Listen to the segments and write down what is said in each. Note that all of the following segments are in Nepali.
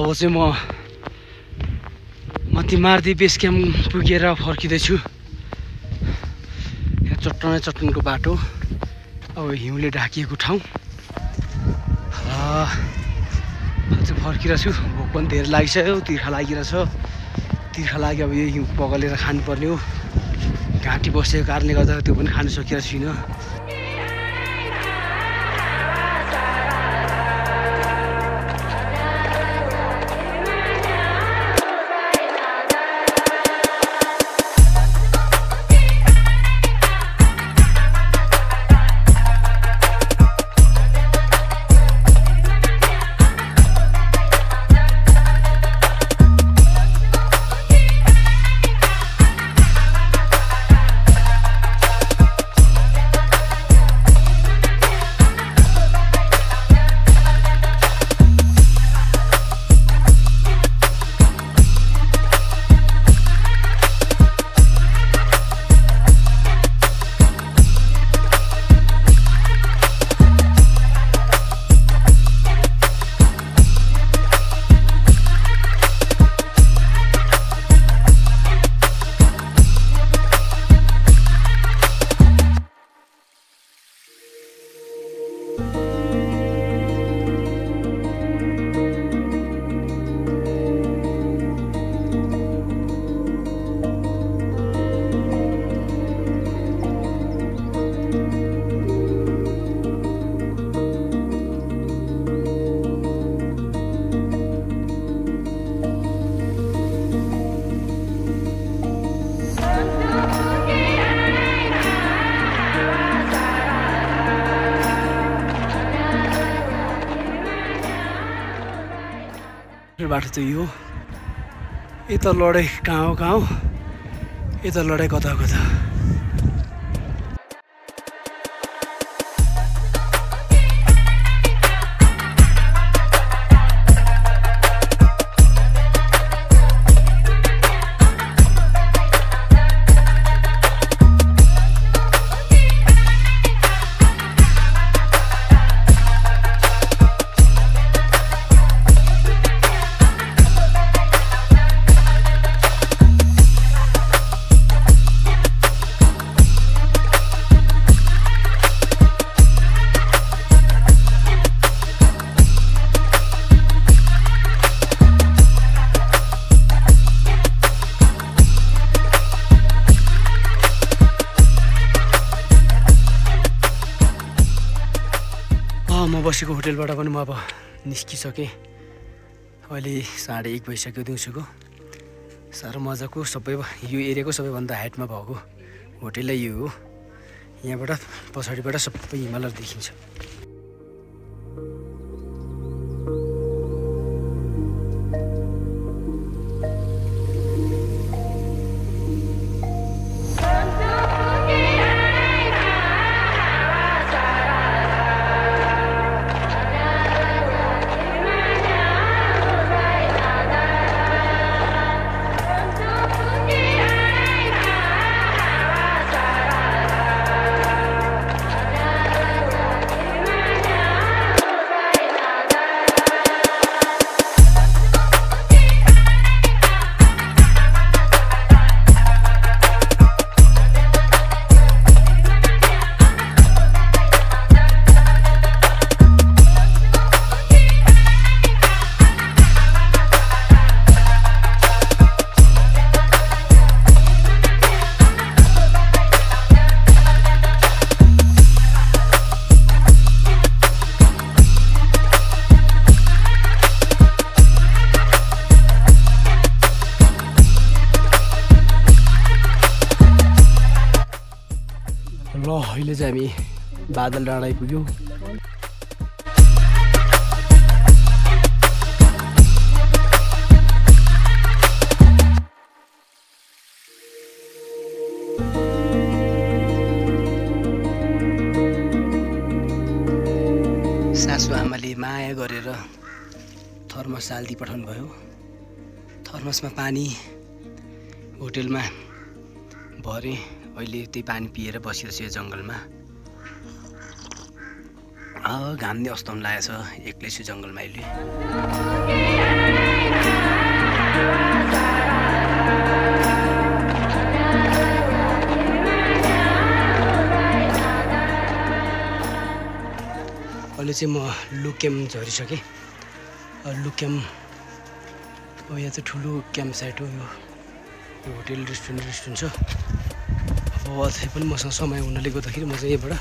अब चाहिँ म मतिमार्दी बेस क्याम्प पुगेर फर्किँदैछु। यहाँ चट्टानको बाटो, अब हिउँले ढाकिएको ठाउँ। चाहिँ फर्किरहेको छु। भोक पनि धेरै लागिसक्यो, तिर्खा लागिरहेछ। तिर्खा लाग्यो, अब यो हिउँ पगालेर खानुपर्ने हो। घाँटी बसेको कारणले गर्दा त्यो पनि खानु सकिरहेको छुइनँ। बाटो चाहिँ यो, यता लडाइ कहाँ हो, यता लडाइ कता कता। म बसेको होटेलबाट पनि म अब निस्किसकेँ। अहिले 1:30 भइसक्यो दिउँसोको। साह्रो मजाको सबै यो एरियाको सबैभन्दा हाइटमा भएको होटेलै यो हो। यहाँबाट पछाडिबाट सबै हिमालहरू देखिन्छ। ल अहिले चाहिँ हामी बादल डाँडा आइपुग्यौँ। सासु आमाले माया गरेर थर्मस हाल्दी पठाउनु भयो। थर्मसमा पानी होटेलमा भरे। अहिले त्यही पानी पिएर बसिरहेछु यो जङ्गलमा। घामले अस्ताउनु लागेको छ। एक्लै छु जङ्गलमा अहिले। चाहिँ म लुक्याम झरिसकेँ। लुक्याम अब यहाँ चाहिँ ठुलो क्याम्प साइट हो। यो होटेल रेस्टुरेन्ट छ। अब अझै पनि मसँग समय हुनाले गर्दाखेरि म चाहिँ यहाँबाट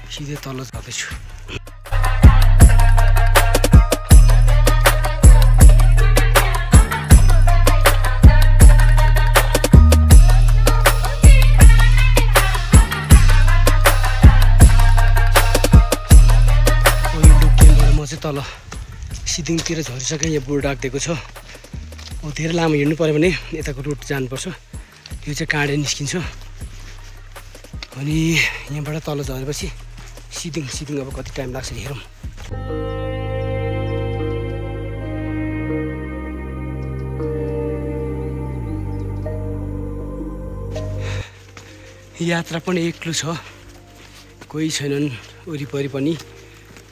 सिधै तल जाँदैछु। तल सिदिङतिर झरिसकेँ। यहाँ बोर्ड राखिदिएको छ। अब धेरै लामो हिँड्नु पऱ्यो भने यताको रुट जानुपर्छ। यो चाहिँ काँडे निस्किन्छ अनि यहाँबाट तल झरेपछि सिदिङ अब कति टाइम लाग्छ हेरौँ। यात्रा पनि एक्लो छ, कोही छैनन् वरिपरि पनि।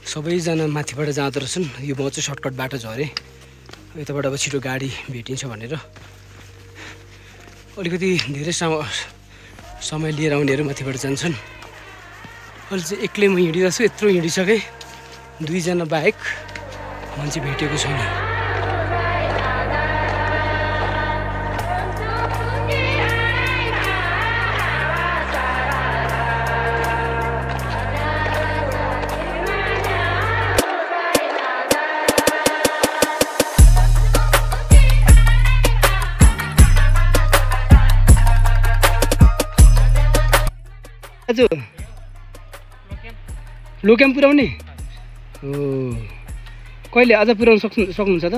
सबैजना माथिबाट जाँदो रहेछन्। यो म चाहिँ सर्टकट बाटो झरेँ। यताबाट अब छिटो गाडी भेटिन्छ भनेर। अलिकति धेरै समय लिएर आउनेहरू माथिबाट जान्छन्। अहिले चाहिँ एक्लै म हिँडिरहेको छु। यत्रो हिँडिसकेँ, 2 जना बाहेक मान्छे भेटेको छैन। आज लोक्याम पुर्याउने हो? कहिले आज पुर्याउन सक्नुहुन्छ त?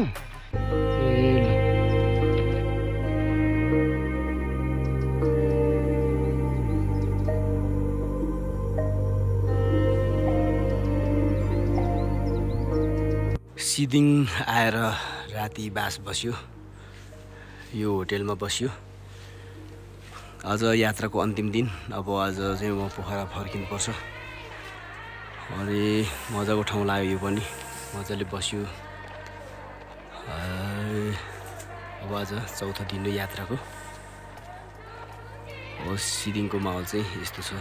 सिदिङ आएर राति बास बस्यो। यो होटेलमा बस्यो। आज यात्राको अन्तिम दिन। अब आज चाहिँ म पोखरा फर्किनुपर्छ। अरे मजाको ठाउँ लाग्यो। यो पनि मजाले बस्यो। अब आज चौथो दिन हो यात्राको। अब सिदिङको माहौल चाहिँ यस्तो छ।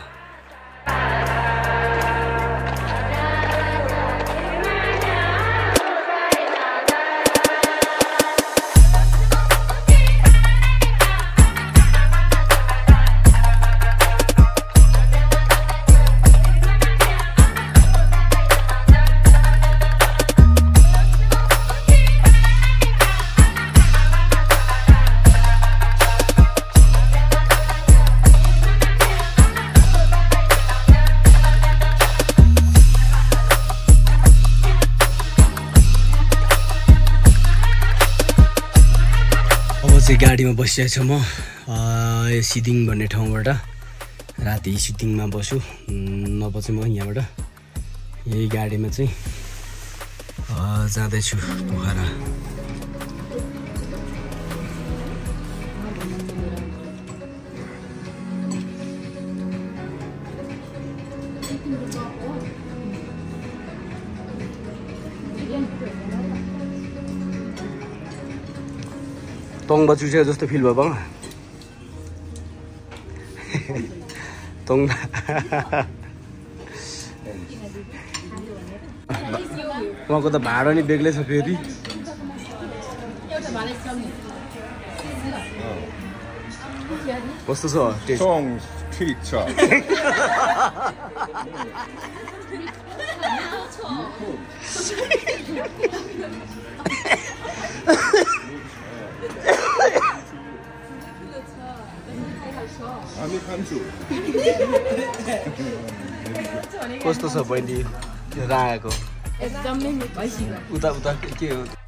गाडीमा बसिरहेको छु म। यो सिदिङ भन्ने ठाउँबाट राति सिदिङमा बस्यो। नभए चाहिँ म यहाँबाट यही गाडीमा चाहिँ जाँदैछु पोखरा। तोङबा चुसेको जस्तो फिल भयो बाबा। तोङबा उहाँको त भाडा नि बेग्लै छ फेरि। कस्तो छ टेस्ट? कस्तो छ बहिनी रायाको? एकदमै उता के हो?